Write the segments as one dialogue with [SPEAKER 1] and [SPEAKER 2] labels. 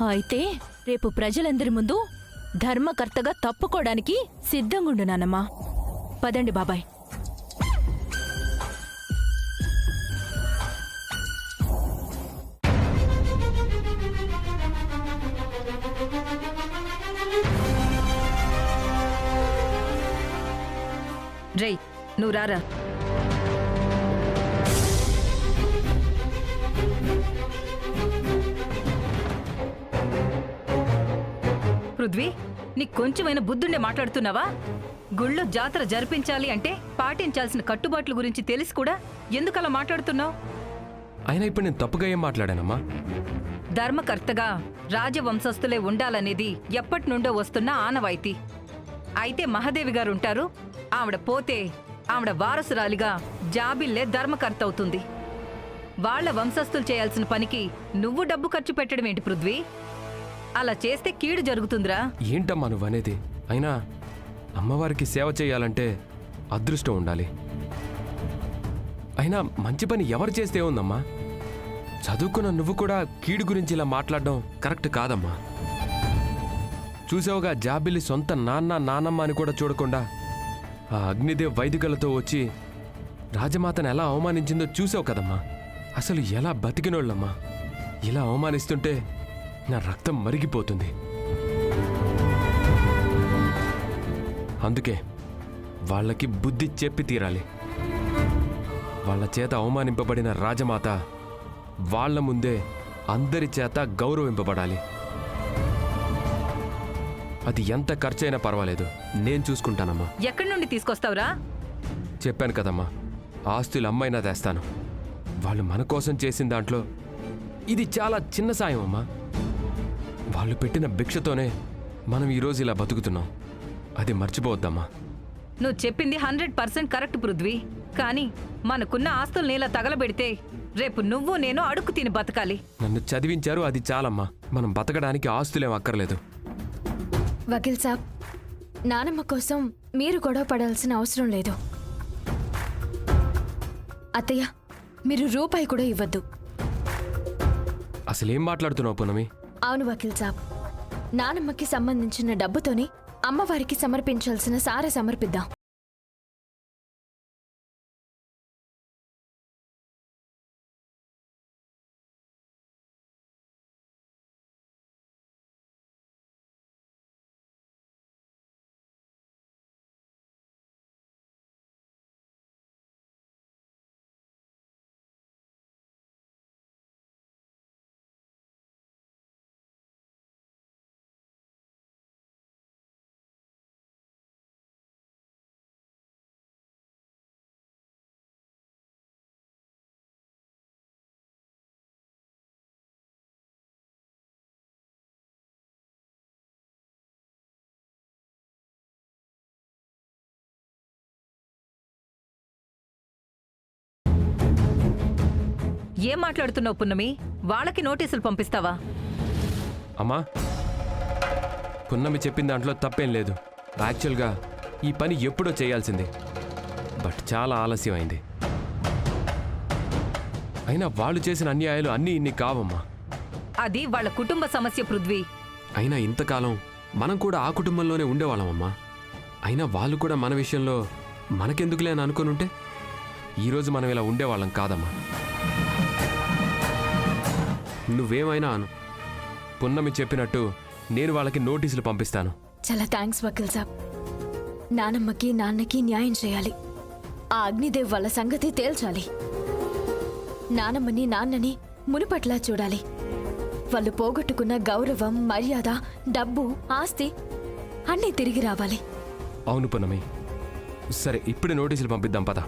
[SPEAKER 1] అయితే రేపు ప్రజలందరి ముందు ధర్మకర్తగా తప్పుకోవడానికి సిద్ధంగుండు నానమ్మా. పదండి బాబాయ్.
[SPEAKER 2] రేయ్, నువ్వు రారా. పృథ్వీ, నీకు కొంచెమైనా బుద్ధుండే మాట్లాడుతున్నావా? గుళ్ళో జాతర జరిపించాలి అంటే పాటించాల్సిన కట్టుబాట్ల గురించి తెలిసి కూడా ఎందుకలా మాట్లాడుతున్నావు?
[SPEAKER 3] అయినా ఇప్పుడు నేను తప్పుగా ఏం మాట్లాడానమ్మా?
[SPEAKER 2] ధర్మకర్తగా రాజవంశస్థులే ఉండాలనేది ఎప్పటి నుండో వస్తున్న ఆనవాయితీ. అయితే మహాదేవి గారుంటారు, ఆవిడ పోతే ఆవిడ వారసురాలిగా జాబిల్లే ధర్మకర్త అవుతుంది. వాళ్ల వంశస్థులు చేయాల్సిన పనికి నువ్వు డబ్బు ఖర్చు పెట్టడం ఏంటి పృథ్వీ? అలా చేస్తే కీడు జరుగుతుందిరా.
[SPEAKER 3] ఏంటమ్మా నువ్వనేది? అయినా అమ్మవారికి సేవ చేయాలంటే అదృష్టం ఉండాలి. అయినా మంచి పని ఎవరు చేస్తే ఉందమ్మా? చదువుకున్న నువ్వు కూడా కీడు గురించి ఇలా మాట్లాడడం కరెక్ట్ కాదమ్మా. చూసావుగా, జాబిల్లి సొంత నాన్నమ్మ అని కూడా చూడకుండా ఆ అగ్నిదేవ్ వైదికలతో వచ్చి రాజమాతను ఎలా అవమానించిందో చూసావు కదమ్మా. అసలు ఎలా బతికినోళ్ళమ్మా. ఇలా అవమానిస్తుంటే నా రక్తం మరిగిపోతుంది. అందుకే వాళ్ళకి బుద్ధి చెప్పి తీరాలి. వాళ్ళ చేత అవమానింపబడిన రాజమాత వాళ్ళ ముందే అందరి చేత గౌరవింపబడాలి. అది ఎంత ఖర్చైనా పర్వాలేదు, నేను చూసుకుంటానమ్మా.
[SPEAKER 2] ఎక్కడి నుండి తీసుకొస్తావురా?
[SPEAKER 3] చెప్పాను కదమ్మా, ఆస్తులు అమ్మైనా తెస్తాను. వాళ్ళు మన కోసం చేసిన దాంట్లో ఇది చాలా చిన్న సాయం అమ్మా. వాళ్ళు పెట్టిన భిక్షతోనే మనం ఈరోజు ఇలా బతుకుతున్నాం. అది మర్చిపోవద్దమ్మా.
[SPEAKER 2] నువ్వు చెప్పింది 100% కరెక్ట్ పృథ్వీ. కానీ మనకున్న ఆస్తుల్ని ఇలా తగలబెడితే రేపు నువ్వు నేను అడుక్కు తిని బతకాలి.
[SPEAKER 3] నన్ను చదివించారు, అది చాలమ్మా. మనం బతకడానికి ఆస్తులేం అక్కర్లేదు.
[SPEAKER 1] వకీల్ సాబ్, నానమ్మ కోసం మీరు గొడవ పడాల్సిన అవసరం లేదు. అత్తయ్య, మీరు రూపాయి కూడా ఇవ్వద్దు.
[SPEAKER 3] అసలేం మాట్లాడుతున్నావు పూనమి?
[SPEAKER 1] అవును వకీల్ సాబ్, నానమ్మకి సంబంధించిన డబ్బుతోనే అమ్మవారికి సమర్పించాల్సిన సారె సమర్పిద్దాం.
[SPEAKER 2] ఏం మాట్లాడుతున్నావు పున్నమి? వాళ్ళకి నోటీసులు పంపిస్తావా?
[SPEAKER 3] అమ్మా, పున్నమి చెప్పిన దాంట్లో తప్పేం లేదు. యాక్చువల్గా ఈ పని ఎప్పుడో చేయాల్సిందే, బట్ చాలా ఆలస్యం అయింది. అయినా వాళ్ళు చేసిన అన్యాయాలు అన్నీ ఇన్ని కావమ్మా.
[SPEAKER 2] అది వాళ్ళ కుటుంబ సమస్య పృథ్వీ.
[SPEAKER 3] అయినా ఇంతకాలం మనం కూడా ఆ కుటుంబంలోనే ఉండేవాళ్ళమమ్మా. అయినా వాళ్ళు కూడా మన విషయంలో మనకెందుకులే అని అనుకునుంటే ఈరోజు మనం ఇలా ఉండేవాళ్ళం కాదమ్మా. నువ్వేమైనా అను, పున్నమి చెప్పినట్టు నేను వాళ్ళకి నోటీసులు పంపిస్తాను.
[SPEAKER 1] చాలా థ్యాంక్స్ వకీల్ సాబ్. నానమ్మకి నాన్నకి న్యాయం చేయాలి. ఆ అగ్నిదేవ్ వాళ్ళ సంగతి తేల్చాలి. నానమ్మని నాన్నని మునుపట్లా చూడాలి. వాళ్ళు పోగొట్టుకున్న గౌరవం, మర్యాద, డబ్బు, ఆస్తి అన్నీ తిరిగి రావాలి.
[SPEAKER 3] అవును పున్నమి, సరే ఇప్పుడే నోటీసులు పంపిద్దాం పద.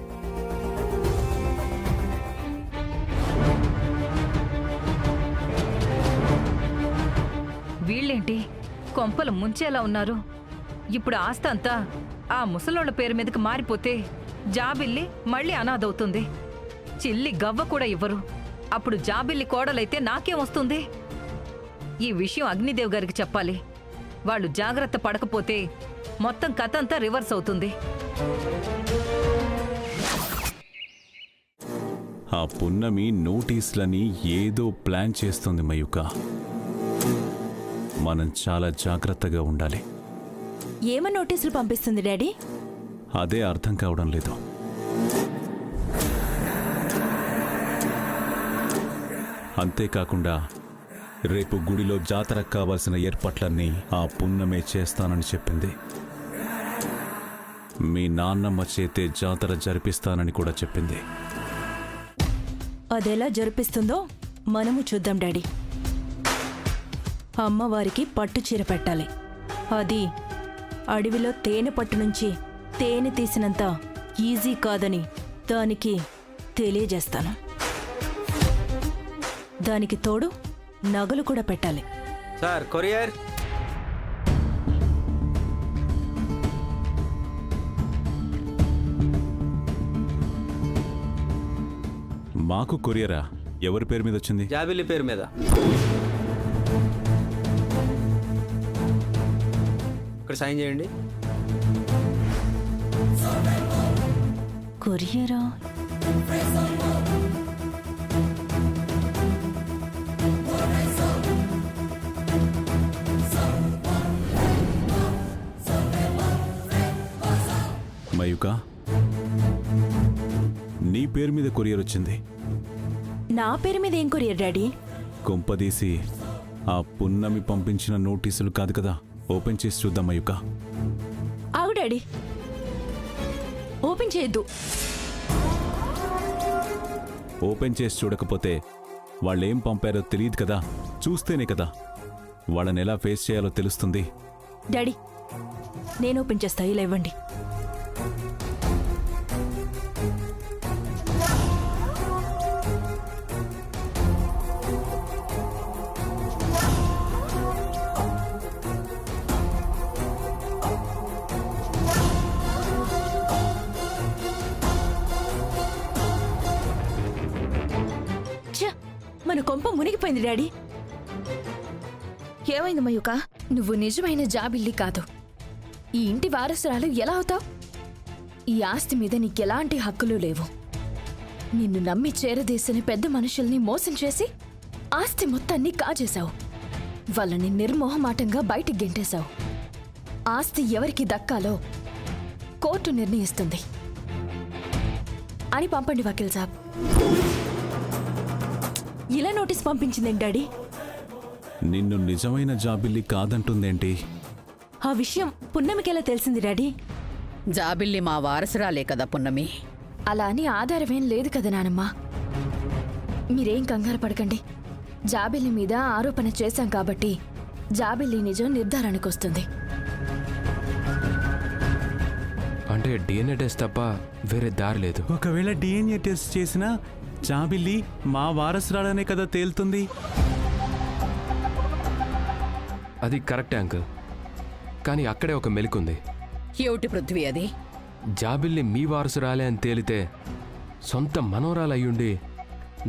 [SPEAKER 2] వీళ్ళేంటి కొంపలు ముంచేలా ఉన్నారు? ఇప్పుడు ఆస్తి అంతా ఆ ముసలోళ్ల పేరు మీదకి మారిపోతే జాబిల్లి మళ్ళీ అనాథవుతుంది. చిల్లి గవ్వ కూడా ఇవ్వరు. అప్పుడు జాబిల్లి కోడలైతే నాకేమొస్తుంది? ఈ విషయం అగ్నిదేవ్ గారికి చెప్పాలి. వాళ్ళు జాగ్రత్త పడకపోతే మొత్తం కథ అంతా రివర్స్ అవుతుంది.
[SPEAKER 4] ఆ పున్నమి నోటీసులని ఏదో ప్లాన్ చేస్తుంది మయూక. మనం చాలా జాగ్రత్తగా ఉండాలి.
[SPEAKER 5] ఏమని నోటీసులు పంపిస్తుంది డాడీ?
[SPEAKER 4] అదే అర్థం కావడం లేదు. అంతేకాకుండా రేపు గుడిలో జాతరకు కావాల్సిన ఏర్పాట్లన్నీ ఆ పున్నమే చేస్తానని చెప్పింది. మీ నాన్నమ్మ చేతే జాతర జరిపిస్తానని కూడా చెప్పింది.
[SPEAKER 5] అదెలా జరిపిస్తుందో మనము చూద్దాం డాడీ. అమ్మవారికి పట్టు చీర పెట్టాలి. అది అడవిలో తేనె పట్టు నుంచి తేనె తీసినంత ఈజీ కాదని దానికి తెలియజేస్తాను. దానికి తోడు నగలు కూడా పెట్టాలి.
[SPEAKER 6] Sir courier.
[SPEAKER 4] మాకు కొరియరా? ఎవరి పేరు మీద వచ్చింది?
[SPEAKER 6] జాబిల్లి పేరు మీద. ఇక్కడ సైన్ చేయండి.
[SPEAKER 5] కొరియరా?
[SPEAKER 4] మయూక, నీ పేరు మీద కొరియర్ వచ్చింది.
[SPEAKER 5] నా పేరు మీద ఏం కొరియర్ డాడీ?
[SPEAKER 4] కొంపదీసి ఆ పున్నమి పంపించిన నోటీసులు కాదు కదా? ఓపెన్ చేసి చూద్దాం మయూక.
[SPEAKER 5] ఆగు డాడీ, ఓపెన్ చేయొద్దు.
[SPEAKER 4] ఓపెన్ చేసి చూడకపోతే వాళ్ళేం పంపారో తెలియదు కదా. చూస్తేనే కదా వాళ్ళని ఎలా ఫేస్ చేయాలో తెలుస్తుంది.
[SPEAKER 5] డాడీ, నేను ఓపెన్ చేస్తా, ఇలా ఇవ్వండి. మన కొంప మునిగిపోయింది డాడీ.
[SPEAKER 1] ఏమైంది మయూక? నువ్వు నిజమైన జాబిల్లి కాదు. ఈ ఇంటి వారసురాలు ఎలా అవుతావు? ఈ ఆస్తి మీద నీకెలాంటి హక్కులు లేవు. నిన్ను నమ్మి చేరదీసిన పెద్ద మనుషుల్ని మోసం చేసి ఆస్తి మొత్తాన్ని కాజేశావు. వాళ్ళని నిర్మోహమాటంగా బయటికి గెంటేశావు. ఆస్తి ఎవరికి దక్కాలో కోర్టు నిర్ణయిస్తుంది అని పంపండి వకీల్ సాబ్.
[SPEAKER 5] ఇలా నోటీస్ పంపించిందేంటి డాడీ?
[SPEAKER 4] నిన్ను నిజమైన జాబిల్లి కాదంటుందేంటి?
[SPEAKER 5] ఆ విషయం పున్నమికి ఎలా తెలిసింది డాడీ?
[SPEAKER 7] జాబిల్లి మా వారసురాలే కదా పున్నమి.
[SPEAKER 1] అలా అని ఆధారమేం లేదు కదా నానమ్మ. మీరేం కంగారు పడకండి. జాబిల్లి మీద ఆరోపణ చేశాం కాబట్టి జాబిల్లి నిజం నిర్ధారణకు వస్తుంది.
[SPEAKER 3] అంటే డిఎన్ఏ టెస్ట్ తప్ప వేరే దారి లేదు.
[SPEAKER 4] ఒకవేళ డిఎన్ఏ టెస్ట్ చేసినా జాబిల్లి మా వారసురాలనే కదా తేలుతుంది.
[SPEAKER 3] అది కరెక్టే అంకుల్, కానీ అక్కడే ఒక మెలికుంది.
[SPEAKER 7] ఏమిటి పృథ్వీ అది?
[SPEAKER 3] జాబిల్లి మీ వారసురాలే అని తేలితే సొంత మనోరాలయ్యుండి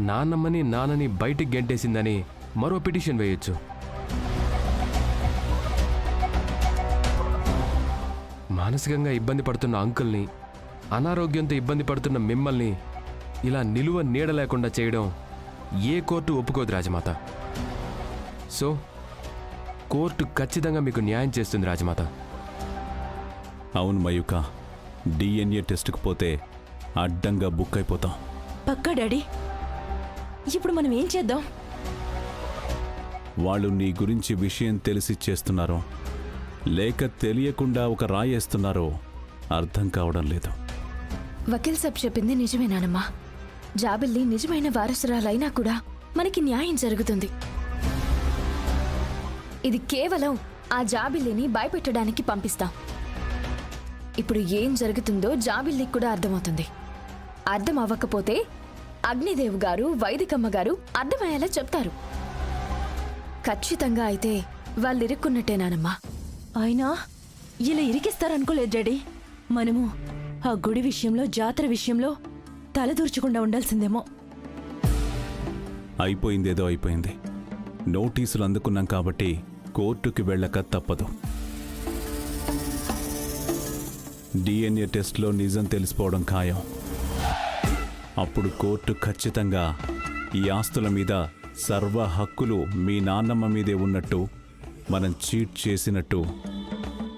[SPEAKER 3] నాన్నమ్మని నాన్నని బయటికి గెంటేసిందని మరో పిటిషన్ వేయొచ్చు. మానసికంగా ఇబ్బంది పడుతున్న అంకుల్ని, అనారోగ్యంతో ఇబ్బంది పడుతున్న మిమ్మల్ని ఇలా నిలువ నీడ లేకుండా చేయడం ఏ కోర్టు ఒప్పుకోదు రాజమాత. సో కోర్టు ఖచ్చితంగా మీకు న్యాయం చేస్తుంది రాజమాత.
[SPEAKER 4] అవును మయూక, డిఎన్ఏ టెస్ట్కి పోతే అడ్డంగా బుక్ అయిపోతాం.
[SPEAKER 5] పక్కా డాడీ. ఇప్పుడు మనం ఏం చేద్దాం?
[SPEAKER 4] వాళ్ళు నీ గురించి విషయం తెలిసి చేస్తున్నారో లేక తెలియకుండా ఒక రాయేస్తున్నారో అర్థం కావడం లేదు.
[SPEAKER 1] వకీల్ సాబ్ చెప్పింది నిజమేనానమ్మా. జాబిల్లి నిజమైన వారసురాలైనా కూడా మనకి న్యాయం జరుగుతుంది. ఇది కేవలం ఆ జాబిల్లిని భయపెట్టడానికి పంపిస్తాం. ఇప్పుడు ఏం జరుగుతుందో జాబిల్లికి కూడా అర్థమవుతుంది. అర్థం అవ్వకపోతే అగ్నిదేవ్ గారు, వైదికమ్మ గారు అర్థమయ్యేలా చెప్తారు. ఖచ్చితంగా అయితే వాళ్ళు ఇరుక్కున్నట్టేనానమ్మా.
[SPEAKER 5] అయినా ఇలా ఇరికిస్తారనుకోలేదు డాడీ. మనము ఆ గుడి విషయంలో, జాతర విషయంలో తలదూర్చకుండా ఉండాల్సిందేమో.
[SPEAKER 4] అయిపోయిందేదో అయిపోయింది. నోటీసులు అందుకున్నాం కాబట్టి కోర్టుకి వెళ్ళక తప్పదు. డిఎన్ఏ టెస్ట్లో నిజం తెలిసిపోవడం ఖాయం. అప్పుడు కోర్టు ఖచ్చితంగా ఈ ఆస్తుల మీద సర్వ హక్కులు మీ నాన్నమ్మ మీదే ఉన్నట్టు మనం చీట్ చేసినట్టు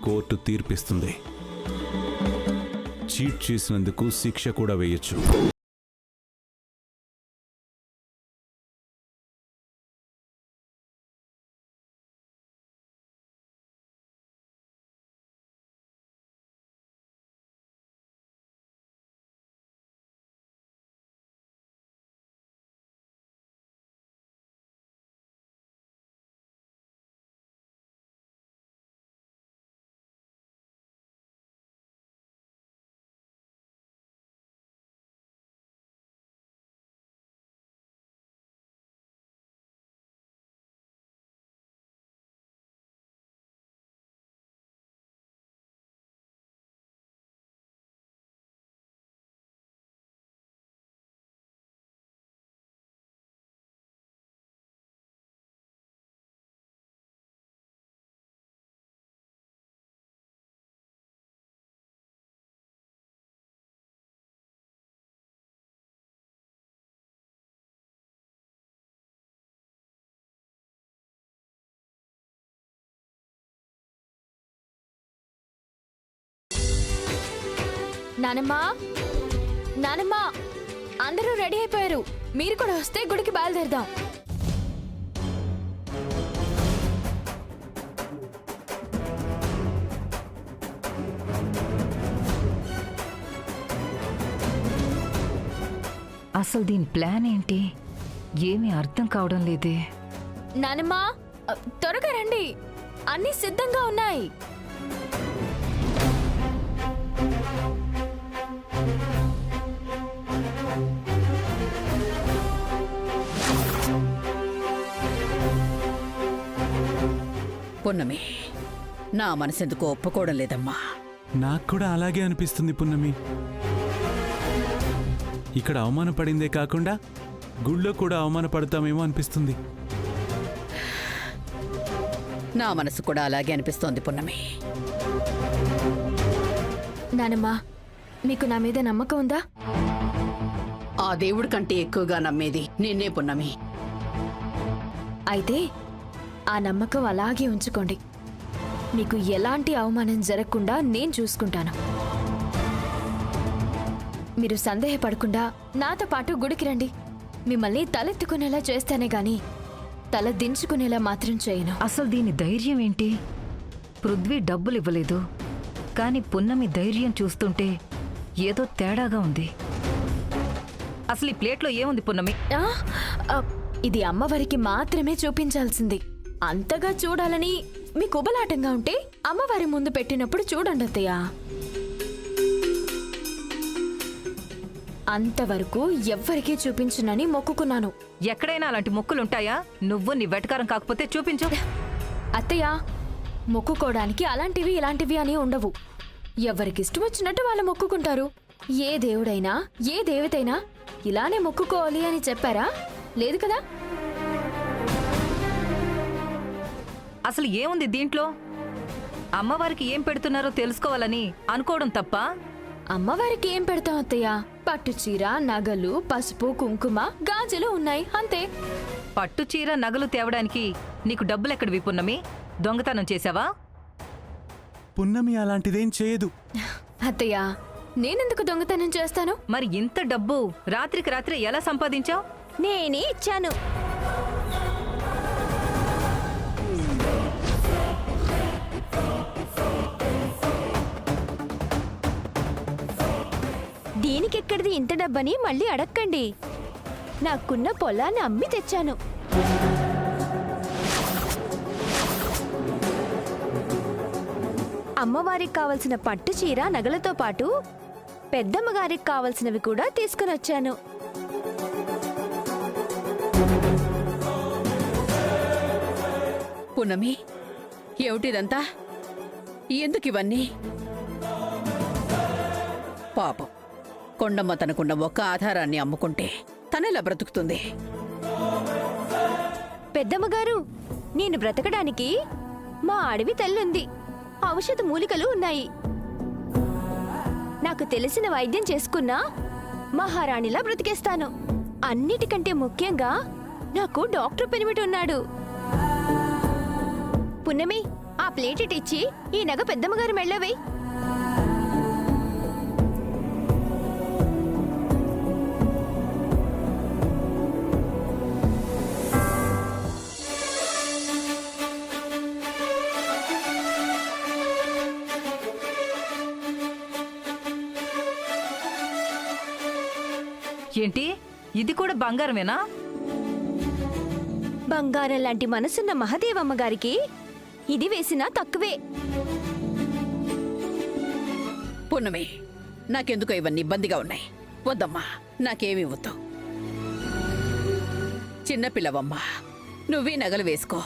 [SPEAKER 4] కోర్టు తీర్పిస్తుంది. చీట్ చేసినందుకు శిక్ష కూడా వేయొచ్చు.
[SPEAKER 1] నానమ్మా, నానమ్మా, అందరూ రెడీ అయిపోయారు. మీరు కూడా వస్తే గుడికి బయలుదేరదాం.
[SPEAKER 2] అసలు దీని ప్లాన్ ఏంటి? ఏమీ అర్థం కావడం లేదే.
[SPEAKER 1] నానమ్మా, త్వరగా రండి, అన్నీ సిద్ధంగా ఉన్నాయి.
[SPEAKER 7] పున్నమి, నా మనసెందుకు ఒప్పుకోవడం లేదమ్మా.
[SPEAKER 4] నాకు కూడా అలాగే అనిపిస్తుంది పున్నమి. ఇక్కడ అవమానపడిందే కాకుండా గుళ్ళో కూడా అవమానపడతామేమో అనిపిస్తుంది.
[SPEAKER 7] నా మనసు కూడా అలాగే అనిపిస్తోంది పున్నమి.
[SPEAKER 1] నానమ్మా, మీకు నా మీద నమ్మకం ఉందా?
[SPEAKER 7] ఆ దేవుడి కంటే ఎక్కువగా నమ్మేది నిన్నే పున్నమి.
[SPEAKER 1] అయితే ఆ నమ్మకం అలాగే ఉంచుకోండి. మీకు ఎలాంటి అవమానం జరగకుండా నేను చూసుకుంటాను. మీరు సందేహపడకుండా నాతో పాటు గుడికి రండి. మిమ్మల్ని తలెత్తుకునేలా చేస్తానే గాని తల దించుకునేలా మాత్రం చేయను.
[SPEAKER 2] అసలు దీని ధైర్యం ఏంటి? పృథ్వీ డబ్బులు ఇవ్వలేదు, కానీ పున్నమి ధైర్యం చూస్తుంటే ఏదో తేడాగా ఉంది. అసలు ఈ ప్లేట్లో ఏముంది పున్నమి?
[SPEAKER 1] ఆ, ఆ, ఇది అమ్మవారికి మాత్రమే చూపించాల్సింది. అంతగా చూడాలని మీకు ఉబలాటంగా ఉంటే అమ్మవారి ముందు పెట్టినప్పుడు చూడండి అత్తయ్య. అంతవరకు ఎవ్వరికీ చూపించునని మొక్కుకున్నాను.
[SPEAKER 2] ఎక్కడైనా అలాంటి మొక్కులుంటాయా? నువ్వు నీ వెటకారం కాకపోతే చూపించు.
[SPEAKER 1] అత్తయ్య, మొక్కుకోవడానికి అలాంటివి ఇలాంటివి అని ఉండవు. ఎవరికిష్టం వచ్చినట్టు వాళ్ళు మొక్కుకుంటారు. ఏ దేవుడైనా ఏ దేవతైనా ఇలానే మొక్కుకోవాలి అని చెప్పారా? లేదు కదా.
[SPEAKER 2] అసలు ఏముంది దీంట్లో? అమ్మవారికి ఏం పెడుతున్నారో తెలుసుకోవాలని అనుకోవడం తప్ప?
[SPEAKER 1] అమ్మవారికి ఏం పెడతాం అత్తయ్య? పట్టు చీర, నగలు, పసుపు, కుంకుమ, గాజులు ఉన్నాయి, అంతే.
[SPEAKER 2] పట్టు చీర నగలు తేవడానికి నీకు డబ్బులెక్కడివి పున్నమి? దొంగతనం చేశావా?
[SPEAKER 4] పున్నమి అలాంటిదేం చేయదు.
[SPEAKER 1] అత్తయ్య, నేనెందుకు దొంగతనం చేస్తాను?
[SPEAKER 2] మరి ఇంత డబ్బు రాత్రికి రాత్రి ఎలా సంపాదించావు?
[SPEAKER 1] నేనే ఇచ్చాను. దీనికెక్కడిది ఇంత డబ్బని మళ్ళీ అడక్కండి. నాకున్న పొలాన్ని అమ్మి తెచ్చాను. అమ్మవారికి కావలసిన పట్టు చీర నగలతో పాటు పెద్దమ్మగారికి కావలసినవి కూడా తీసుకుని వచ్చాను.
[SPEAKER 7] పున్నమి, ఏమిటిదంతా? ఎందుకు ఇవన్నీ? పాపం, కొండమ్మ తనకున్న ఒక్క ఆధారాన్ని అమ్ముకుంటే తనెలా బ్రతుకుతుంది?
[SPEAKER 1] పెద్దమ్మగారు, నేను బ్రతకడానికి మా అడవి తల్లుంది. ఔషధ మూలికలు ఉన్నాయి. నాకు తెలిసిన వైద్యం చేసుకున్నా మహారాణిలా బ్రతికేస్తాను. అన్నిటికంటే ముఖ్యంగా నాకు డాక్టర్ పెనిమిటి ఉన్నాడు. పున్నమి, ఆ ప్లేట్ ఇచ్చి ఈ నగ పెద్దమ్మగారు మెళ్ళవేయ్.
[SPEAKER 2] ఏంటి ఇది కూడా బంగారమేనా?
[SPEAKER 1] బంగారం లాంటి మనసున్న మహదేవమ్మ గారికి ఇది వేసినా తక్కువే.
[SPEAKER 7] పున్నమి, నాకెందుకో ఇవన్నీ ఇబ్బందిగా ఉన్నాయి. వద్దమ్మా, నాకేమీ వద్దు. చిన్నపిల్లవమ్మా, నువ్వీ నగలు వేసుకో.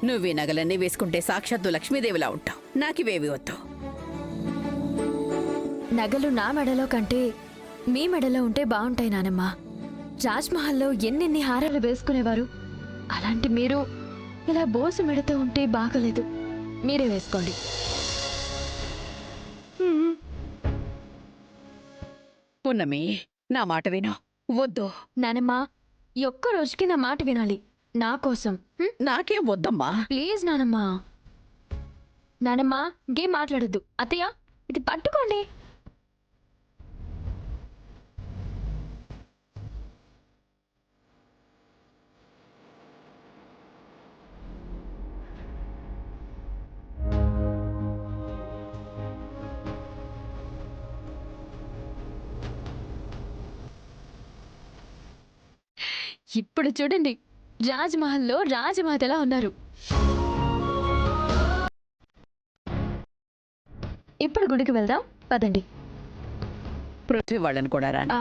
[SPEAKER 7] నువ్వీ నగలన్నీ వేసుకుంటే సాక్షాత్తు లక్ష్మీదేవిలా ఉంటావు. నాకివేవి వద్దు.
[SPEAKER 1] నగలు నా మెడలో కంటే మీ మెడలో ఉంటే బాగుంటాయి నానమ్మ. రాజ్మహల్లో ఎన్నెన్ని హారాలు వేసుకునేవారు. అలాంటి మీరు ఇలా బోసు మెడతో ఉంటే బాగలేదు. మీరే వేసుకోండి.
[SPEAKER 7] పున్నమి, నా మాట విను. వద్దు.
[SPEAKER 1] నానమ్మ, ఈ ఒక్క రోజుకి నా మాట వినాలి. నా కోసం.
[SPEAKER 7] నాకేం వద్దమ్మా.
[SPEAKER 1] ప్లీజ్ నానమ్మ. నానమ్మ, ఇంకేం మాట్లాడద్దు. అత్తయ్య, ఇది పట్టుకోండి. ఇప్పుడు చూడండి, రాజ్మహల్లో రాజమాతలా ఉన్నారు. ఇప్పుడు గుడికి వెళ్దాం పదండి.
[SPEAKER 7] పృథ్వీ వాళ్ళని కూడా రాను.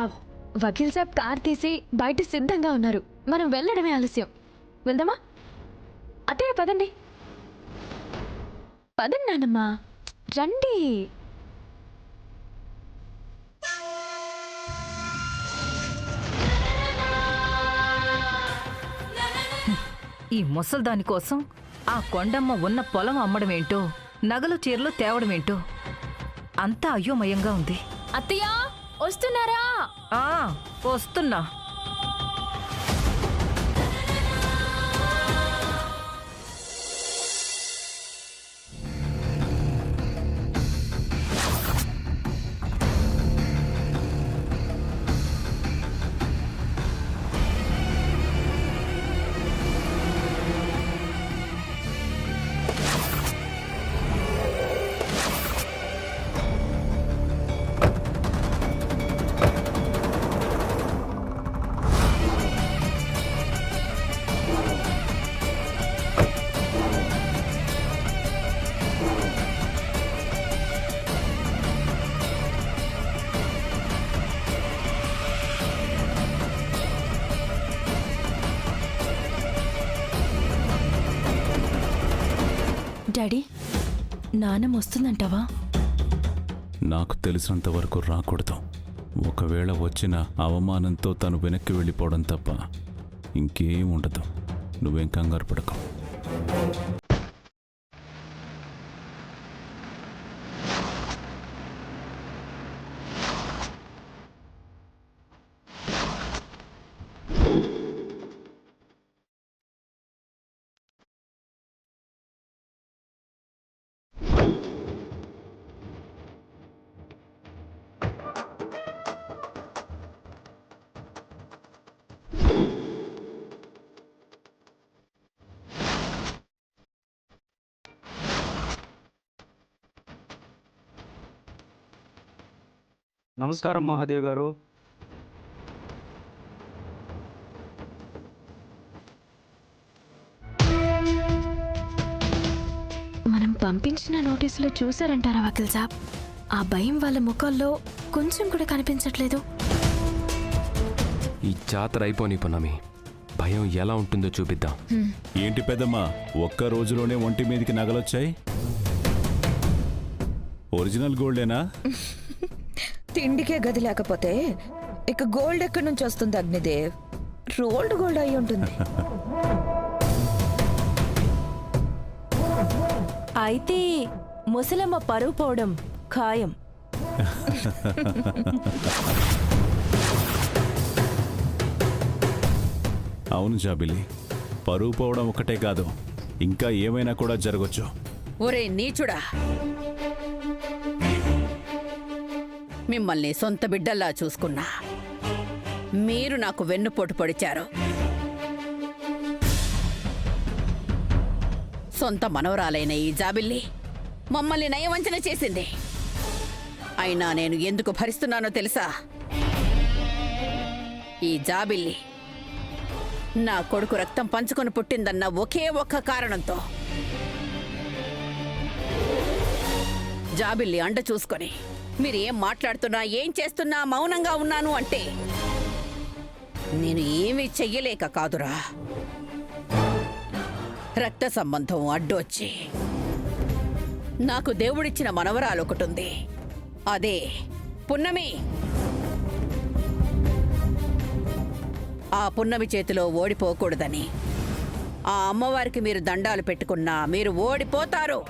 [SPEAKER 1] వకీల్ సాబ్ కార్ తీసి బయట సిద్ధంగా ఉన్నారు. మనం వెళ్ళడమే ఆలస్యం. వెళ్దామా? అత్తయ్య పదండి. పదండి నాన్నమ్మ, రండి.
[SPEAKER 2] ఈ ముసల్దాని కోసం ఆ కొండమ్మ ఉన్న పొలం అమ్మడమేంటో, నగలు చీరలు తేవడమేంటో అంతా అయోమయంగా ఉంది.
[SPEAKER 1] అత్తయ్య, వస్తున్నారా?
[SPEAKER 2] ఆ వస్తున్నా.
[SPEAKER 5] డాడీ, నాన్నమ్మ వస్తుందంటావా?
[SPEAKER 4] నాకు తెలిసినంత వరకు రాకూడదు. ఒకవేళ వచ్చిన అవమానంతో తను వెనక్కి వెళ్ళిపోవడం తప్ప ఇంకేం ఉండదు. నువ్వేం కంగారు పడకు.
[SPEAKER 6] నమస్కారం మహాదేవ్ గారు.
[SPEAKER 1] మనం పంపించిన నోటీసులో చూసారంటారా వకీల్ సాబ్? ఆ భయం వాళ్ళ ముఖాల్లో కొంచెం కూడా కనిపించట్లేదు.
[SPEAKER 3] ఈ జాతర అయిపోని పున్నమి, భయం ఎలా ఉంటుందో చూపిద్దాం.
[SPEAKER 4] ఏంటి పెద్దమ్మా, ఒక్క రోజులోనే ఒంటి మీదకి నగలొచ్చాయి? ఒరిజినల్ గోల్డేనా?
[SPEAKER 8] తిండికే గది లేకపోతే ఇక గోల్డ్ ఎక్కడి నుంచి వస్తుంది అగ్నిదేవ్? రోల్డ్ గోల్డ్ అయి ఉంటుంది.
[SPEAKER 5] అయితే ముసలమ్మ పరువు పోవడం ఖాయం.
[SPEAKER 4] అవును జాబిలి, పరువు పోవడం ఒకటే కాదు, ఇంకా ఏమైనా కూడా జరగచ్చు.
[SPEAKER 7] ఒరే నీచుడా, మిమ్మల్ని సొంత బిడ్డల్లా చూసుకున్నా మీరు నాకు వెన్నుపోటు పొడిచారు. సొంత మనవరాలైన ఈ జాబిల్లి మమ్మల్ని నయవంచన చేసింది. అయినా నేను ఎందుకు భరిస్తున్నానో తెలుసా? ఈ జాబిల్లి నా కొడుకు రక్తం పంచుకొని పుట్టిందన్న ఒకే ఒక్క కారణంతో. జాబిల్లి అండ చూసుకొని మీరు ఏం మాట్లాడుతున్నా ఏం చేస్తున్నా మౌనంగా ఉన్నాను అంటే నేను ఏమీ చెయ్యలేక కాదురా. రక్త సంబంధం అడ్డొచ్చి నాకు దేవుడిచ్చిన మనవరాలు ఒకటుంది, అదే పున్నమి. ఆ పున్నమి చేతిలో ఓడిపోకూడదని ఆ అమ్మవారికి మీరు దండాలు పెట్టుకున్నా మీరు ఓడిపోతారు.